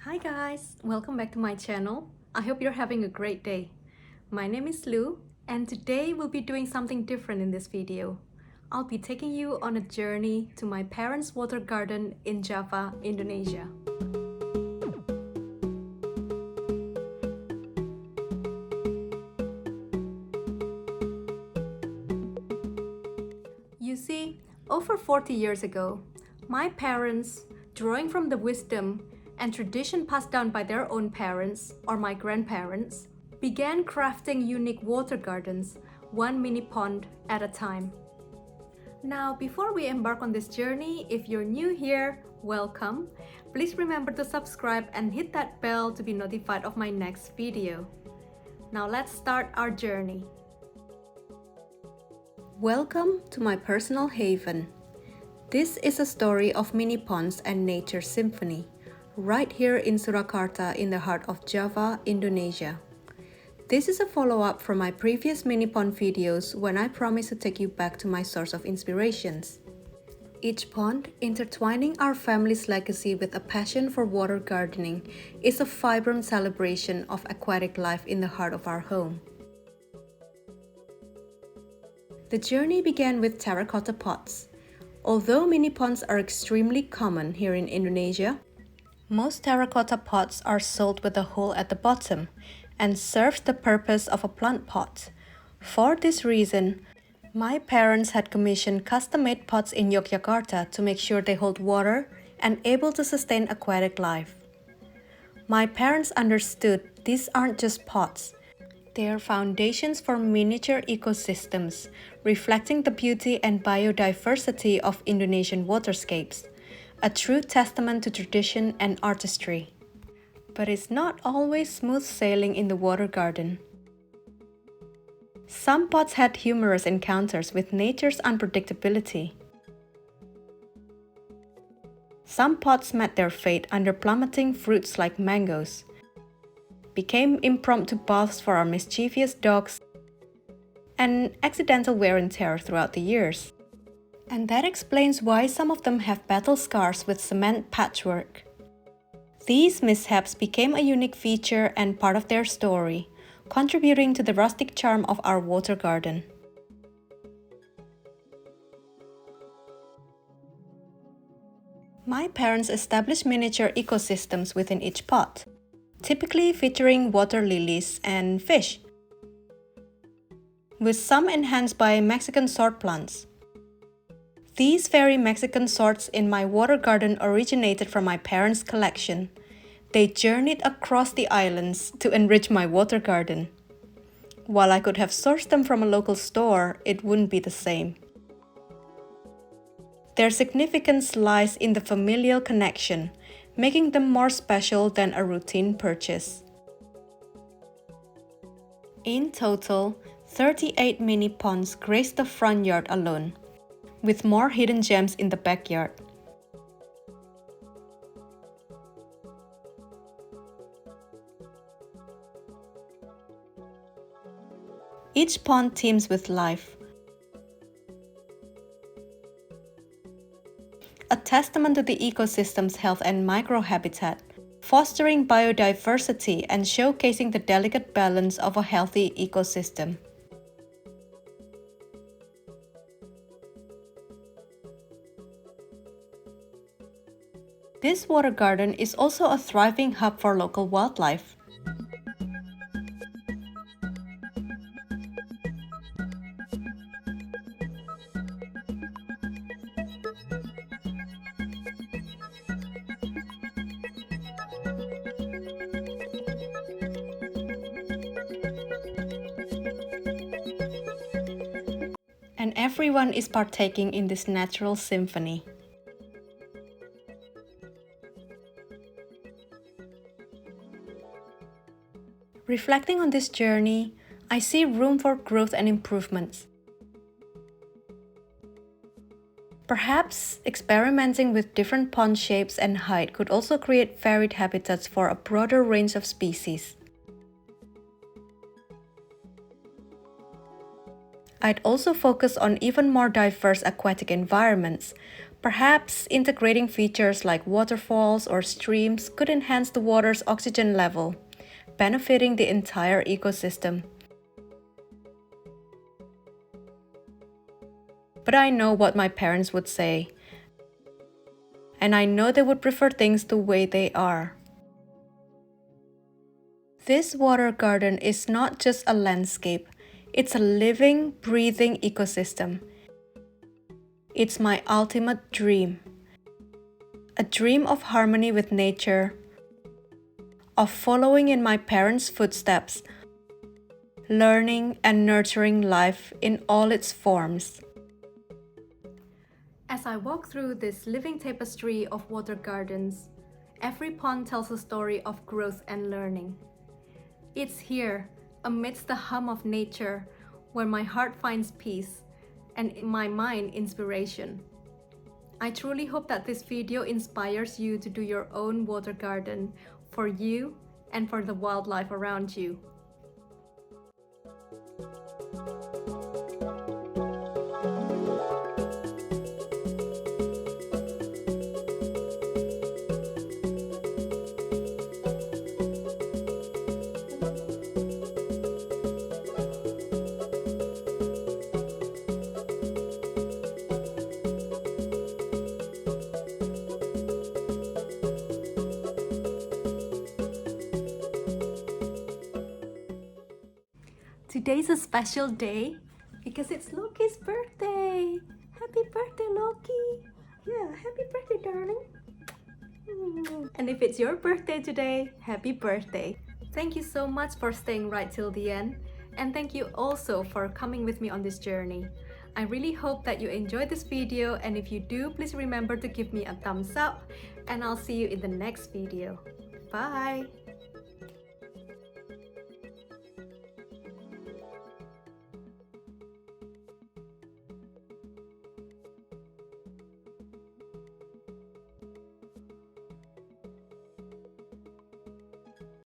Hi guys, welcome back to my channel. I hope you're having a great day. My name is Lu, and today we'll be doing something different in this video. I'll be taking you on a journey to my parents' water garden in Java, Indonesia. You see, over 40 years ago, my parents, drawing from the wisdom and tradition passed down by their own parents or my grandparents, began crafting unique water gardens, one mini pond at a time. Now, before we embark on this journey, if you're new here, welcome. Please remember to subscribe and hit that bell to be notified of my next video. Now let's start our journey. Welcome to my personal haven. This is a story of mini ponds and nature symphony, right here in Surakarta in the heart of Java, Indonesia. This is a follow-up from my previous mini pond videos when I promised to take you back to my source of inspirations. Each pond, intertwining our family's legacy with a passion for water gardening, is a vibrant celebration of aquatic life in the heart of our home. The journey began with terracotta pots. Although mini ponds are extremely common here in Indonesia, most terracotta pots are sold with a hole at the bottom and serves the purpose of a plant pot. For this reason, my parents had commissioned custom-made pots in Yogyakarta to make sure they hold water and able to sustain aquatic life. My parents understood these aren't just pots. They are foundations for miniature ecosystems, reflecting the beauty and biodiversity of Indonesian waterscapes, a true testament to tradition and artistry. But it's not always smooth sailing in the water garden. Some pots had humorous encounters with nature's unpredictability. Some pots met their fate under plummeting fruits like mangoes, became impromptu baths for our mischievous dogs, and accidental wear and tear throughout the years. And that explains why some of them have battle scars with cement patchwork. These mishaps became a unique feature and part of their story, contributing to the rustic charm of our water garden. My parents established miniature ecosystems within each pot, typically featuring water lilies and fish, with some enhanced by Mexican sword plants. These very Mexican swords in my water garden originated from my parents' collection. They journeyed across the islands to enrich my water garden. While I could have sourced them from a local store, it wouldn't be the same. Their significance lies in the familial connection, making them more special than a routine purchase. In total, 38 mini ponds grace the front yard alone, with more hidden gems in the backyard. Each pond teems with life, a testament to the ecosystem's health and microhabitat, fostering biodiversity and showcasing the delicate balance of a healthy ecosystem. This water garden is also a thriving hub for local wildlife. And everyone is partaking in this natural symphony. Reflecting on this journey, I see room for growth and improvements. Perhaps experimenting with different pond shapes and height could also create varied habitats for a broader range of species. I'd also focus on even more diverse aquatic environments, Perhaps integrating features like waterfalls or streams could enhance the water's oxygen level, benefiting the entire ecosystem. But I know what my parents would say, and I know they would prefer things the way they are. This water garden is not just a landscape, it's a living, breathing ecosystem. It's my ultimate dream. A dream of harmony with nature, of following in my parents' footsteps, learning and nurturing life in all its forms. As I walk through this living tapestry of water gardens, every pond tells a story of growth and learning. It's here, amidst the hum of nature, where my heart finds peace and my mind inspiration. I truly hope that this video inspires you to do your own water garden for you and for the wildlife around you. Today's a special day because it's Loki's birthday. Happy birthday, Loki. Yeah, happy birthday, darling. And if it's your birthday today, happy birthday. Thank you so much for staying right till the end. And thank you also for coming with me on this journey. I really hope that you enjoyed this video, and if you do, please remember to give me a thumbs up, and I'll see you in the next video. Bye!